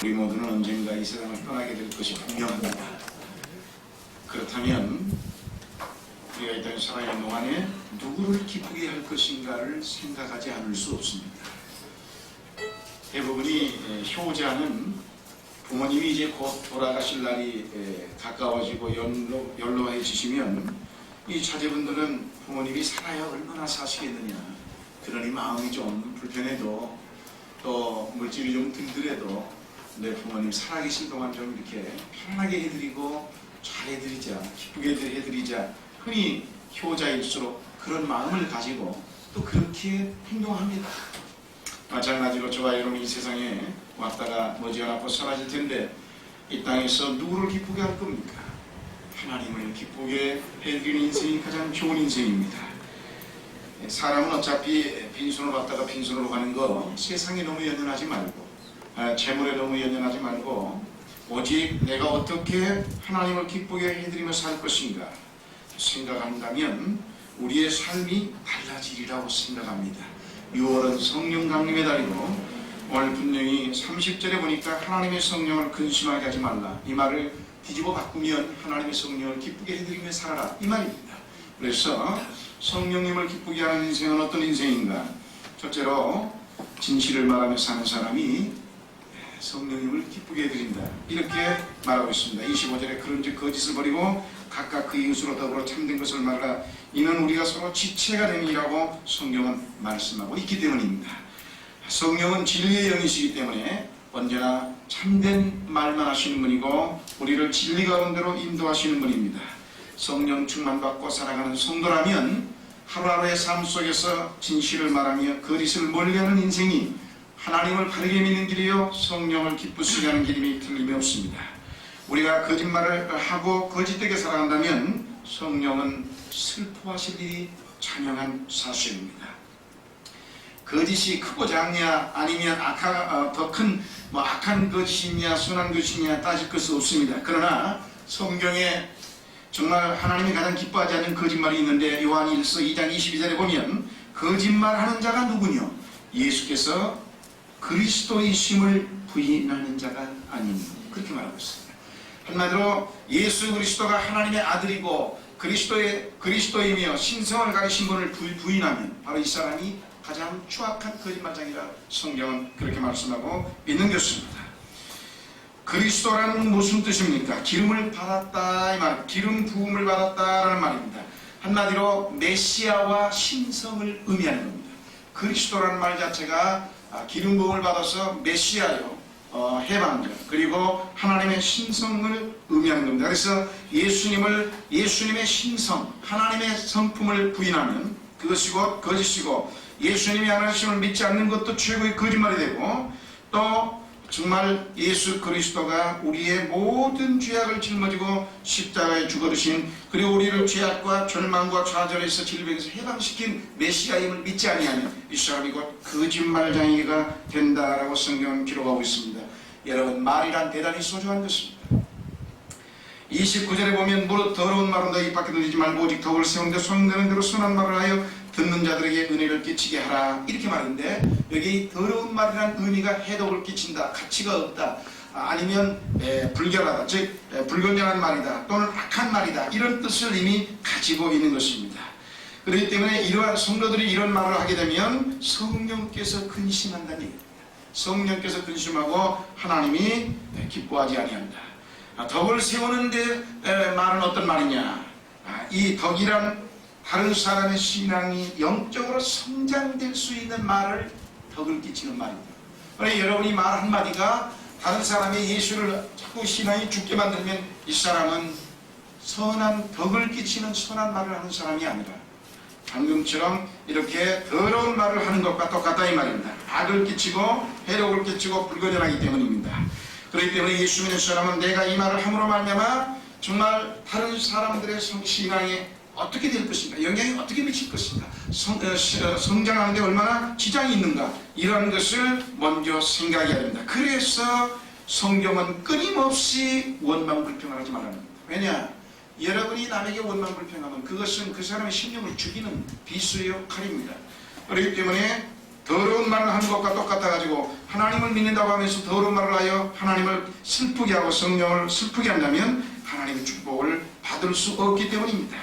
우리 모두는 언젠가 이 세상을 떠나게 될 것이 분명합니다. 그렇다면 우리가 이 땅에 살아있는 동안에 누구를 기쁘게 할 것인가를 생각하지 않을 수 없습니다. 대부분이 효자는 부모님이 이제 곧 돌아가실 날이 가까워지고 연로해지시면 이 자제분들은 부모님이 살아야 얼마나 사시겠느냐, 그러니 마음이 좀 불편해도 또 물질이 좀 든든해도 내 부모님 살아계신 동안 좀 이렇게 편하게 해드리고 잘해드리자, 기쁘게 해드리자, 흔히 효자일수록 그런 마음을 가지고 또 그렇게 행동합니다. 마찬가지로 저와 여러분이 이 세상에 왔다가 머지않아 사라질 텐데 이 땅에서 누구를 기쁘게 할 겁니까? 하나님을 기쁘게 해드리는 인생이 가장 좋은 인생입니다. 사람은 어차피 빈손으로 왔다가 빈손으로 가는 거 세상에 너무 연연하지 말고, 재물에 너무 연연하지 말고, 오직 내가 어떻게 하나님을 기쁘게 해드리며 살 것인가 생각한다면 우리의 삶이 달라지리라고 생각합니다. 6월은 성령 강림의 달이고, 오늘 분명히 30절에 보니까 하나님의 성령을 근심하게 하지 말라, 이 말을 뒤집어 바꾸면 하나님의 성령을 기쁘게 해드리며 살아라, 이 말입니다. 그래서 성령님을 기쁘게 하는 인생은 어떤 인생인가? 첫째로 진실을 말하며 사는 사람이 성령님을 기쁘게 해드린다, 이렇게 말하고 있습니다. 25절에 그런즉 거짓을 버리고 각각 그 이웃으로 더불어 참된 것을 말하라, 이는 우리가 서로 지체가 됨이라고 성경은 말씀하고 있기 때문입니다. 성령은 진리의 영이시기 때문에 언제나 참된 말만 하시는 분이고 우리를 진리 가운데로 인도하시는 분입니다. 성령 충만받고 살아가는 성도라면 하루하루의 삶 속에서 진실을 말하며 거짓을 멀리하는 인생이 하나님을 바르게 믿는 길이요 성령을 기쁘시게 하는 길임이 틀림이 없습니다. 우리가 거짓말을 하고 거짓되게 살아간다면 성령은 슬퍼하실 일이 자명한 사실입니다. 거짓이 크고 작냐, 아니면 더 큰 악한 거짓이냐 선한 거짓이냐 따질 것은 없습니다. 그러나 성경에 정말 하나님이 가장 기뻐하지 않는 거짓말이 있는데 요한 1서 2장 22절에 보면 거짓말하는 자가 누구냐? 예수께서 그리스도이심을 부인하는 자가 아니니, 그렇게 말하고 있습니다. 한마디로 예수 그리스도가 하나님의 아들이고 그리스도이며 신성을 가리신 분을 부인하면 바로 이 사람이 가장 추악한 거짓말장이라 성경은 그렇게 말씀하고 있는 것입니다. 그리스도라는 무슨 뜻입니까? 기름을 받았다, 이 말, 기름 부음을 받았다라는 말입니다. 한마디로 메시아와 신성을 의미하는 겁니다. 그리스도라는 말 자체가 기름 부음을 받아서 메시아요, 해방자, 그리고 하나님의 신성을 의미하는 겁니다. 그래서 예수님의 신성, 하나님의 성품을 부인하면 그것이 곧 거짓이고, 예수님이 하나님을 믿지 않는 것도 최고의 거짓말이 되고, 또 정말 예수 그리스도가 우리의 모든 죄악을 짊어지고 십자가에 죽어주신, 그리고 우리를 죄악과 절망과 좌절에서 질병에서 해방시킨 메시아임을 믿지 아니하면 이 사람이 곧 거짓말장이가 된다라고 성경은 기록하고 있습니다. 여러분, 말이란 대단히 소중한 것입니다. 29절에 보면 무릇 더러운 말은 너희 밖에 들리지 말고 오직 덕을 세우는데 손되는 대로 선한 말을 하여 듣는 자들에게 은혜를 끼치게 하라, 이렇게 말하는데, 여기 더러운 말이란 의미가 해독을 끼친다, 가치가 없다, 아니면 불결하다, 즉 불건전한 말이다, 또는 악한 말이다, 이런 뜻을 이미 가지고 있는 것입니다. 그렇기 때문에 이러한 성도들이 이런 말을 하게 되면 성령께서 근심한다는 얘기입니다. 성령께서 근심하고 하나님이 기뻐하지 아니한다. 덕을 세우는데 말은 어떤 말이냐? 이 덕이란 다른 사람의 신앙이 영적으로 성장될 수 있는 말을 덕을 끼치는 말입니다. 그러니 여러분이 말 한마디가 다른 사람의 예수를 자꾸 신앙이 죽게 만들면 이 사람은 선한 덕을 끼치는 선한 말을 하는 사람이 아니라 방금처럼 이렇게 더러운 말을 하는 것과 똑같다, 이 말입니다. 악을 끼치고 해독을 끼치고 불건전하기 때문입니다. 그렇기 때문에 예수 믿는 사람은 내가 이 말을 함으로 말미암아 정말 다른 사람들의 신앙에 어떻게 될 것인가, 영향이 어떻게 미칠 것인가, 성장하는 데 얼마나 지장이 있는가, 이런 것을 먼저 생각해야 됩니다. 그래서 성경은 끊임없이 원망불평을 하지 말라는 겁니다. 왜냐? 여러분이 남에게 원망불평하면 그것은 그 사람의 심령을 죽이는 비수의 칼입니다. 그렇기 때문에 더러운 말을 하는 것과 똑같아가지고 하나님을 믿는다고 하면서 더러운 말을 하여 하나님을 슬프게 하고 성령을 슬프게 한다면 하나님의 축복을 받을 수 없기 때문입니다.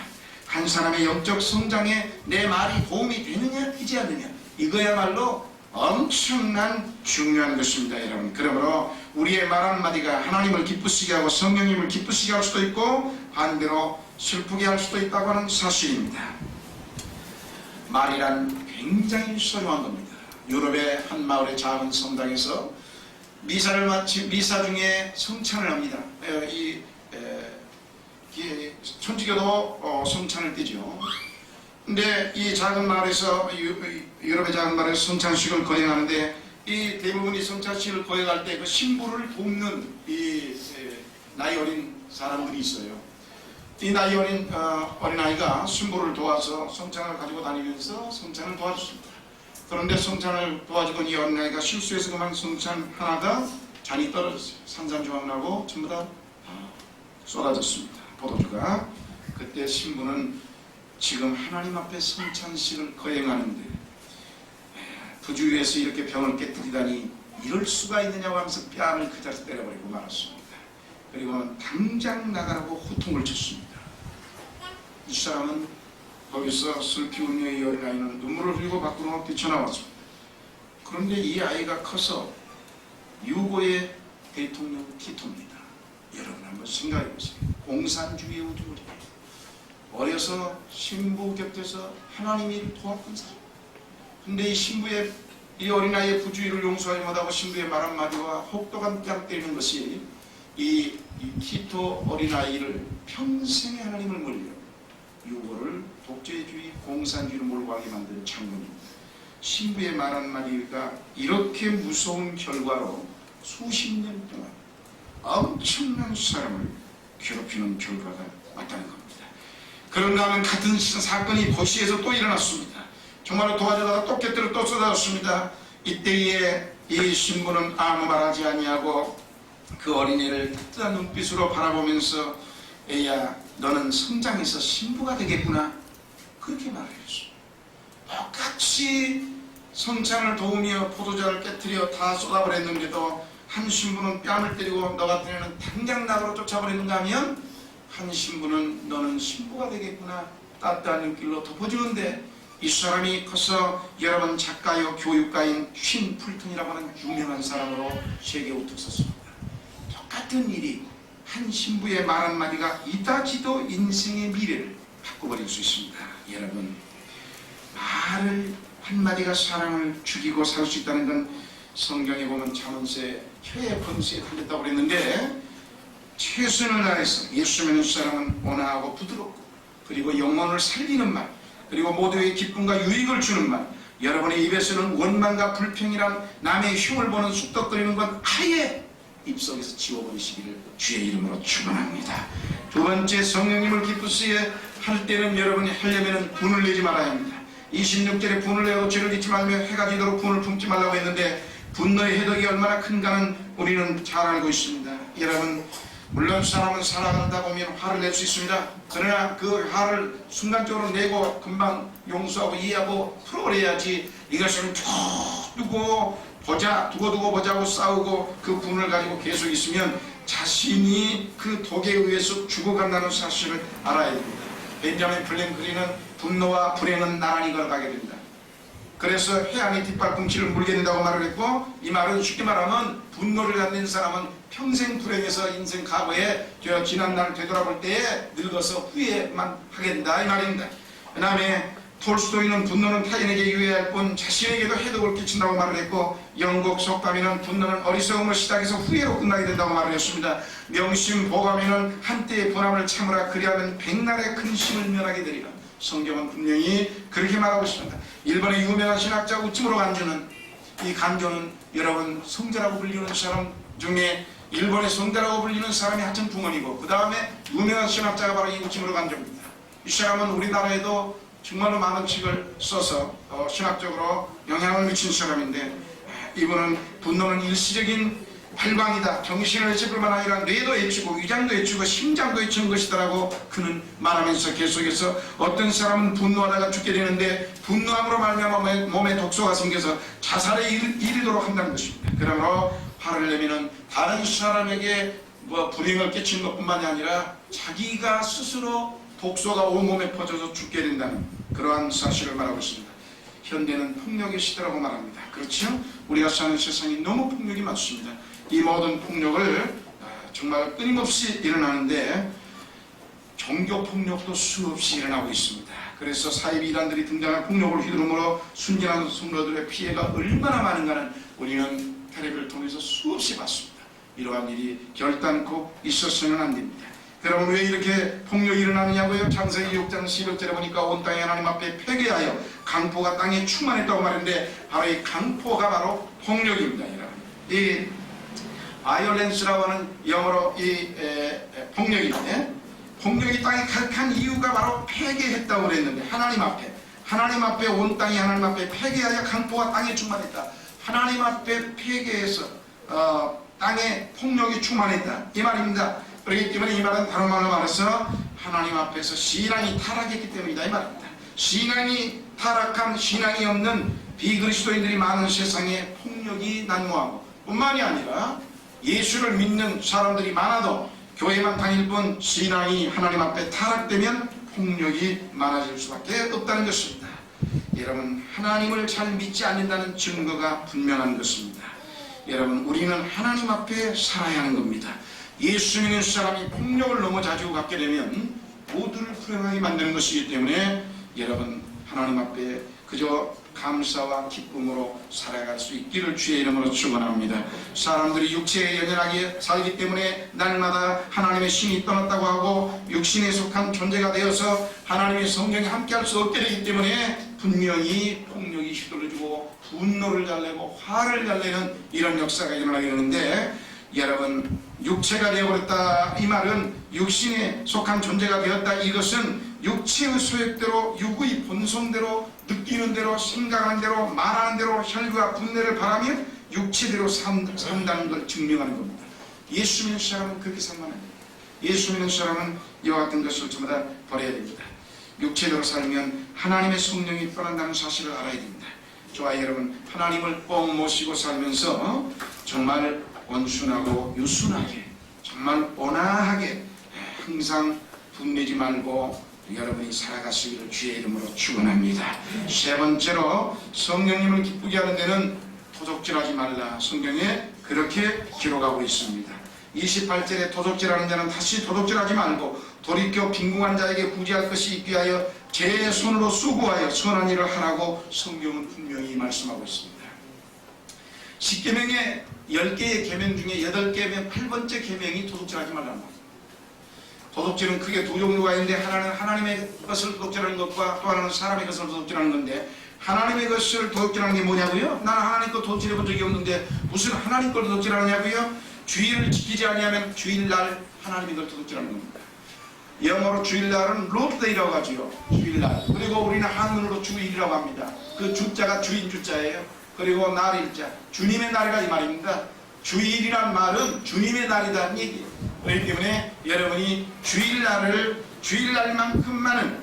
한 사람의 영적 성장에 내 말이 도움이 되느냐 되지 않느냐, 이거야말로 엄청난 중요한 것입니다. 여러분, 그러므로 우리의 말 한마디가 하나님을 기쁘시게 하고 성령님을 기쁘시게 할 수도 있고 반대로 슬프게 할 수도 있다고 하는 사실입니다. 말이란 굉장히 소중한 겁니다. 유럽의 한 마을의 작은 성당에서 미사를 마치 미사 중에 성찬을 합니다. 천주교도 성찬을 띠죠. 근데 이 작은 마을에서, 유럽의 작은 마을에서 성찬식을 거행하는데, 이 대부분이 성찬식을 거행할 때 그 신부를 돕는 이 나이 어린 사람들이 있어요. 이 나이 어린 어린아이가 신부를 도와서 성찬을 가지고 다니면서 성찬을 도와줬습니다. 그런데 성찬을 도와주던 이 어린아이가 실수해서 그만 성찬 하나가 잔이 떨어졌어요. 산산조각나고 전부 다 쏟아졌습니다. 포도주가. 그때 신부는 지금 하나님 앞에 성찬식을 거행하는데 부주의해서 이렇게 병을 깨뜨리다니 이럴 수가 있느냐고 하면서 뺨을 그 자리에서 때려버리고 말았습니다. 그리고 당장 나가라고 호통을 쳤습니다. 이 사람은 거기서 슬피 울며 이 어린아이는 눈물을 흘리고 밖으로 뛰쳐나왔습니다. 그런데 이 아이가 커서 유고의 대통령 티토입니다. 여러분 한번 생각해 보세요. 공산주의 우두머리. 어려서 신부 곁에서 하나님이 도왔던 사람. 근데 이 신부의, 이 어린아이의 부주의를 용서하지 못하고 신부의 말 한마디와 혹독한 뺨 때리는 것이 이 티토 어린아이를 평생의 하나님을 멀려 유고를 독재주의 공산주의로 몰고 가게 만든 장군입니다. 신부의 말 한마디가 이렇게 무서운 결과로 수십 년 동안 엄청난 사람을 괴롭히는 결과가 맞다는 겁니다. 그런가 하면 같은 사건이 도시에서 또 일어났습니다. 정말로 도와주다가 또 곁들여 또 쏟아졌습니다. 이때에 이 신부는 아무 말하지 아니하고 그 어린이를 따뜻한 눈빛으로 바라보면서 애야, 너는 성장해서 신부가 되겠구나, 그렇게 말했어요. 똑같이 성찬을 도우며 포도주를 깨뜨려 다 쏟아버렸는데도 한 신부는 뺨을 때리고 너 같은 애는 당장 나가로 쫓아버리는가 하면 한 신부는 너는 신부가 되겠구나 따뜻한 눈길로 덮어주는데, 이 사람이 커서 여러분 작가요 교육가인 쉰 풀턴이라고 하는 유명한 사람으로 세계 우뚝 섰습니다. 똑같은 일이 한 신부의 말 한마디가 이다지도 인생의 미래를 바꿔버릴 수 있습니다. 여러분, 말을 한마디가 사람을 죽이고 살 수 있다는 건 성경에 보면 잠언세 혀의 번수에 걸렸다고 그랬는데, 최선을 다해서 예수 믿는 사람은 온화하고 부드럽고 그리고 영혼을 살리는 말, 그리고 모두의 기쁨과 유익을 주는 말, 여러분의 입에서는 원망과 불평이란 남의 흉을 보는 쑥덕거리는 건 아예 입속에서 지워버리시기를 주의 이름으로 축원합니다. 두 번째, 성령님을 기쁘시게 할 때는 여러분이 하려면 분을 내지 말아야 합니다. 26절에 분을 내고 죄를 짓지 말며 해가 지도록 분을 품지 말라고 했는데, 분노의 해덕이 얼마나 큰가는 우리는 잘 알고 있습니다. 여러분, 물론 사람은 살아가다 보면 화를 낼 수 있습니다. 그러나 그 화를 순간적으로 내고 금방 용서하고 이해하고 풀어내야지, 이것은 쭉 두고 보자고 싸우고 그 분을 가지고 계속 있으면 자신이 그 독에 의해서 죽어간다는 사실을 알아야 됩니다. 벤자민 프랭클린은 분노와 불행은 나란히 걸어가게 됩니다. 그래서 해안이 뒷발꿈치를 물게 된다고 말을 했고, 이 말은 쉽게 말하면 분노를 갖는 사람은 평생 불행해서 인생 과거에 지난날 되돌아볼 때에 늙어서 후회만 하게 된다, 이 말입니다. 그 다음에 톨스토이는 분노는 타인에게 유해할 뿐 자신에게도 해독을 끼친다고 말을 했고, 영국 속담에는 분노는 어리석음을 시작해서 후회로 끝나게 된다고 말을 했습니다. 명심보감에는 한때의 분함을 참으라, 그리하면 백날의 근심을 면하게 되리라. 성경은 분명히 그렇게 말하고 있습니다. 일본의 유명한 신학자 우츠무로 간조는, 이 간조는 여러분 성자라고 불리는 사람 중에 일본의 성자라고 불리는 사람이 하천 붕어이고, 그 다음에 유명한 신학자가 바로 이 우츠무로 간조입니다. 이 사람은 우리나라에도 정말로 많은 책을 써서 신학적으로 영향을 미친 사람인데, 이분은 분노는 일시적인 발광이다. 정신을 해칠 뿐만 아니라 뇌도 해치고 위장도 해치고 심장도 해치는 것이다라고 그는 말하면서 계속해서 어떤 사람은 분노하다가 죽게 되는데 분노함으로 말미암아 몸에 독소가 생겨서 자살에 이르도록 한다는 것입니다. 그러므로 화를 내면은 다른 사람에게 불행을 끼치는 것뿐만이 아니라 자기가 스스로 독소가 온몸에 퍼져서 죽게 된다는 그러한 사실을 말하고 있습니다. 현대는 폭력의 시대라고 말합니다. 그렇죠? 우리가 사는 세상이 너무 폭력이 많습니다. 이 모든 폭력을 정말 끊임없이 일어나는데 종교폭력도 수없이 일어나고 있습니다. 그래서 사이비 이단들이 등장한 폭력을 휘두르므로 순진한 성도들의 피해가 얼마나 많은가는 우리는 텔레비를 통해서 수없이 봤습니다. 이러한 일이 결단코 있어서는 안 됩니다. 그럼 왜 이렇게 폭력이 일어나느냐고요? 창세기 6장 11절에 보니까 온 땅이 하나님 앞에 패괴하여 강포가 땅에 충만했다고 말했는데 바로 이 강포가 바로 폭력입니다. 이 바이올렌스라고 하는 영어로 이 폭력인데 폭력이 땅에 가득한 이유가 바로 패괴했다고 그랬는데 하나님 앞에 온 땅이 하나님 앞에 패괴하여 강포가 땅에 충만했다. 하나님 앞에 패괴해서 땅에 폭력이 충만했다 이 말입니다. 그렇기 때문에 이 말은 다른 말로 말해서 하나님 앞에서 신앙이 타락했기 때문이다 이 말입니다. 신앙이 타락한 신앙이 없는 비그리스도인들이 많은 세상에 폭력이 난무하고 뿐만이 아니라 예수를 믿는 사람들이 많아도 교회만 다닐 뿐 신앙이 하나님 앞에 타락되면 폭력이 많아질 수밖에 없다는 것입니다. 여러분, 하나님을 잘 믿지 않는다는 증거가 분명한 것입니다. 여러분, 우리는 하나님 앞에 살아야 하는 겁니다. 예수 믿는 사람이 폭력을 너무 자주 갖게 되면 모두를 불행하게 만드는 것이기 때문에 여러분, 하나님 앞에 그저 감사와 기쁨으로 살아갈 수 있기를 주의 이름으로 축원합니다. 사람들이 육체에 연연하게 살기 때문에 날마다 하나님의 신이 떠났다고 하고 육신에 속한 존재가 되어서 하나님의 성령이 함께할 수 없게 되기 때문에 분명히 폭력이 휘둘러지고 분노를 잘 내고 화를 잘 내는 이런 역사가 일어나게 되는데 여러분, 육체가 되어버렸다 이 말은 육신에 속한 존재가 되었다 이것은 육체의 소욕대로 육의 본성대로 느끼는 대로 생각하는 대로 말하는 대로 혈과 분내를 바라며 육체대로 산다는 걸 증명하는 겁니다. 예수 믿는 사람은 그렇게 살면 안 됩니다. 예수 믿는 사람은 이와 같은 것을 전부 다 버려야 됩니다. 육체대로 살면 하나님의 성령이 떠난다는 사실을 알아야 됩니다. 저와 여러분, 하나님을 꼭 모시고 살면서 정말 온순하고 유순하게 정말 온화하게 항상 분내지 말고 여러분이 살아가시기를 주의 이름으로 축원합니다. 세 번째로 성령님을 기쁘게 하는 데는 도적질하지 말라. 성경에 그렇게 기록하고 있습니다. 28절에 도적질하는 자는 다시 도적질하지 말고 돌이켜 빈궁한 자에게 구제할 것이 있게 하여 제 손으로 수고하여 선한 일을 하라고 성경은 분명히 말씀하고 있습니다. 10계명의 10개의 계명 중에 8계명 8번째 계명이 도둑질하지 말라는 거예요. 도둑질은 크게 두 종류가 있는데 하나는 하나님의 것을 도둑질하는 것과 또 하나는 사람의 것을 도둑질하는 건데 하나님의 것을 도둑질하는 게 뭐냐고요? 나는 하나님 것 도둑질해 본 적이 없는데 무슨 하나님 걸 도둑질하느냐고요? 주일을 지키지 아니하면 주일날 하나님의 걸 도둑질하는 겁니다. 영어로 주일날은 롯데이라고 하지요. 주일날. 그리고 우리는 한문으로 주일이라고 합니다. 그 주자가 주인 주자예요. 그리고 날일자, 주님의 날이라 이 말입니다. 주일이란 말은 주님의 날이라는 얘기예요. 그렇기 때문에 여러분이 주일날만큼만은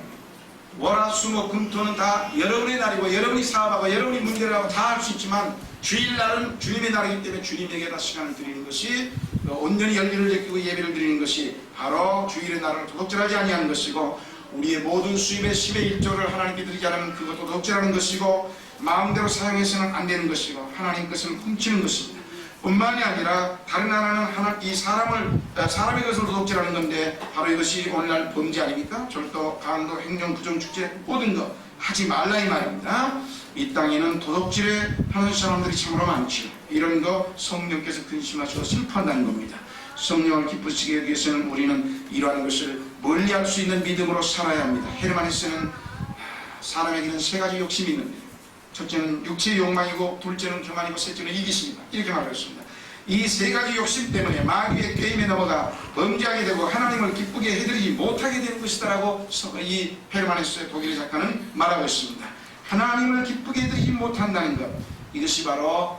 월화수목금토는 다 여러분의 날이고 여러분이 사업하고 여러분이 문제를 하고 다 할 수 있지만 주일날은 주님의 날이기 때문에 주님에게 다 시간을 드리는 것이 온전히 열기를 느끼고 예배를 드리는 것이 바로 주일의 날을 도둑질하지 아니하는 것이고 우리의 모든 수입의 10의 1조를 하나님께 드리지 않으면 그것도 도둑질하는 것이고 마음대로 사용해서는 안 되는 것이고 하나님 것을 훔치는 것입니다. 뿐만이 아니라 다른 하나는 이 사람의 것을 도둑질하는 건데 바로 이것이 오늘날 범죄 아닙니까? 절도, 강도, 행정, 부정, 축제 모든 것 하지 말라 이 말입니다. 이 땅에는 도둑질에 하는 사람들이 참으로 많지요. 이런 거 성령께서 근심하시고 슬퍼한다는 겁니다. 성령을 기쁘시게 하기 위해서는 우리는 이러한 것을 멀리할 수 있는 믿음으로 살아야 합니다. 헤르만에서는 사람에게는 세 가지 욕심이 있는데 첫째는 육체의 욕망이고 둘째는 교만이고 셋째는 이기심이다. 이렇게 말했습니다. 이 세 가지 욕심 때문에 마귀의 게임에 넘어가 범죄하게 되고 하나님을 기쁘게 해드리지 못하게 되는 것이다라고 이 헤르만에서의 독일의 작가는 말하고 있습니다. 하나님을 기쁘게 해드리지 못한다는 것, 이것이 바로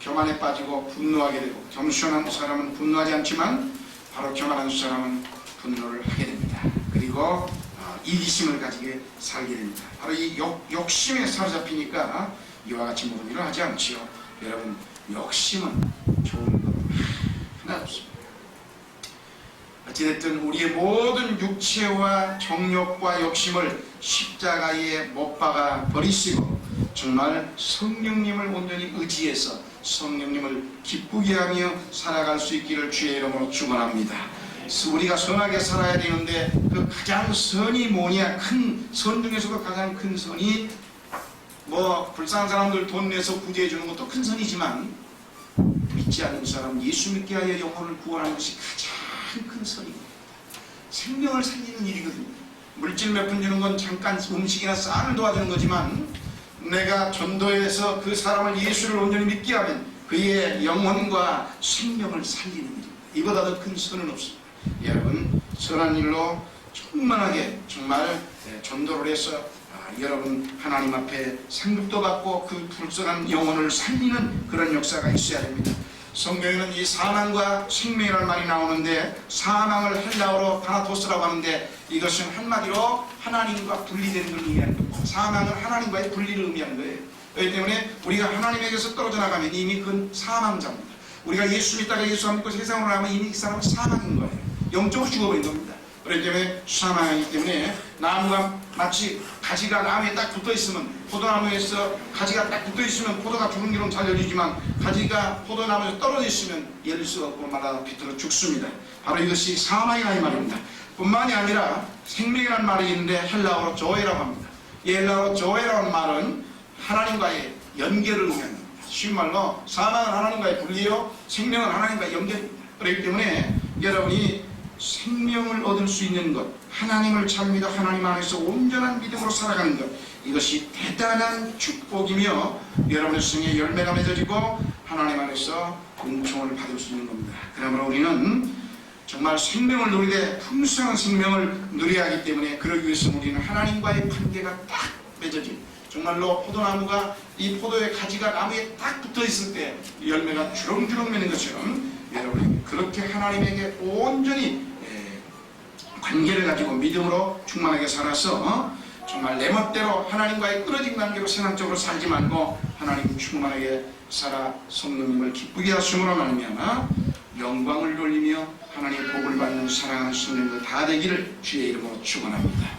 교만에 빠지고 분노하게 되고, 겸손한 사람은 분노하지 않지만 바로 교만한 사람은 분노를 하게 됩니다. 그리고 이기심을 가지게 살게 됩니다. 바로 이 욕심에 사로잡히니까 이와 같이 모든 일을 하지 않지요. 여러분, 욕심은 좋은 것 하나 없습니다. 어찌됐든 우리의 모든 육체와 정욕과 욕심을 십자가에 못 박아 버리시고 정말 성령님을 온전히 의지해서 성령님을 기쁘게 하며 살아갈 수 있기를 주의 이름으로 축원합니다. 우리가 선하게 살아야 되는데 그 가장 선이 뭐냐, 큰 선 중에서도 가장 큰 선이 불쌍한 사람들 돈 내서 구제해 주는 것도 큰 선이지만 믿지 않는 사람 예수 믿게 하여 영혼을 구원하는 것이 가장 큰 선입니다. 생명을 살리는 일이거든요. 물질 몇 푼 주는 건 잠깐 음식이나 쌀을 도와주는 거지만 내가 전도해서 그 사람을 예수를 온전히 믿게 하면 그의 영혼과 생명을 살리는 일입니다. 이보다 더 큰 선은 없습니다. 여러분, 선한 일로 충만하게 정말 전도를 해서 여러분 하나님 앞에 상급도 받고 그 불쌍한 영혼을 살리는 그런 역사가 있어야 됩니다. 성경에는 이 사망과 생명이라는 말이 나오는데, 사망을 헬라어로 타나토스라고 하는데 이것은 한마디로 하나님과 분리되는 걸 의미하는 겁니다. 사망은 하나님과의 분리를 의미하는 거예요. 그렇기 때문에 우리가 하나님에게서 떨어져 나가면 이미 그건 사망자입니다. 우리가 예수 믿다가 예수 안 믿고 세상으로 나가면 이미 그 사람은 사망인 거예요. 영적으로 죽어버린 겁니다. 그렇기 때문에 사망이기 때문에 나무가 마치 가지가 나무에 딱 붙어있으면, 포도나무에서 가지가 딱 붙어있으면 포도가 죽은 길은 잘 열리지만 가지가 포도나무에서 떨어져 있으면 열릴 수가 없고 마다 비틀어 죽습니다. 바로 이것이 사망이라 이 말입니다. 뿐만이 아니라 생명이라는 말이 있는데 헬라어로 조에라고 합니다. 이 헬라어로 조에라는 말은 하나님과의 연결을 의미합니다. 쉬운 말로 사망은 하나님과의 분리요, 생명은 하나님과의 연결입니다. 그렇기 때문에 여러분이 생명을 얻을 수 있는 것, 하나님을 잘 믿어 하나님 안에서 온전한 믿음으로 살아가는 것, 이것이 대단한 축복이며 여러분의 생에 열매가 맺어지고 하나님 안에서 은총을 받을 수 있는 겁니다. 그러므로 우리는 정말 생명을 누리되 풍성한 생명을 누려야 하기 때문에 그러기 위해서 우리는 하나님과의 관계가 딱 맺어진, 정말로 포도나무가 이 포도의 가지가 나무에 딱 붙어있을 때 열매가 주렁주렁 맺는 것처럼 여러분이 그렇게 하나님에게 온전히 관계를 가지고 믿음으로 충만하게 살아서 정말 내 멋대로 하나님과의 끊어진 관계로 세상적으로 살지 말고 하나님 충만하게 살아 성령님을 기쁘게 하심으로 말미암아 영광을 돌리며 하나님의 복을 받는 사랑하는 성령들 다 되기를 주의 이름으로 축원합니다.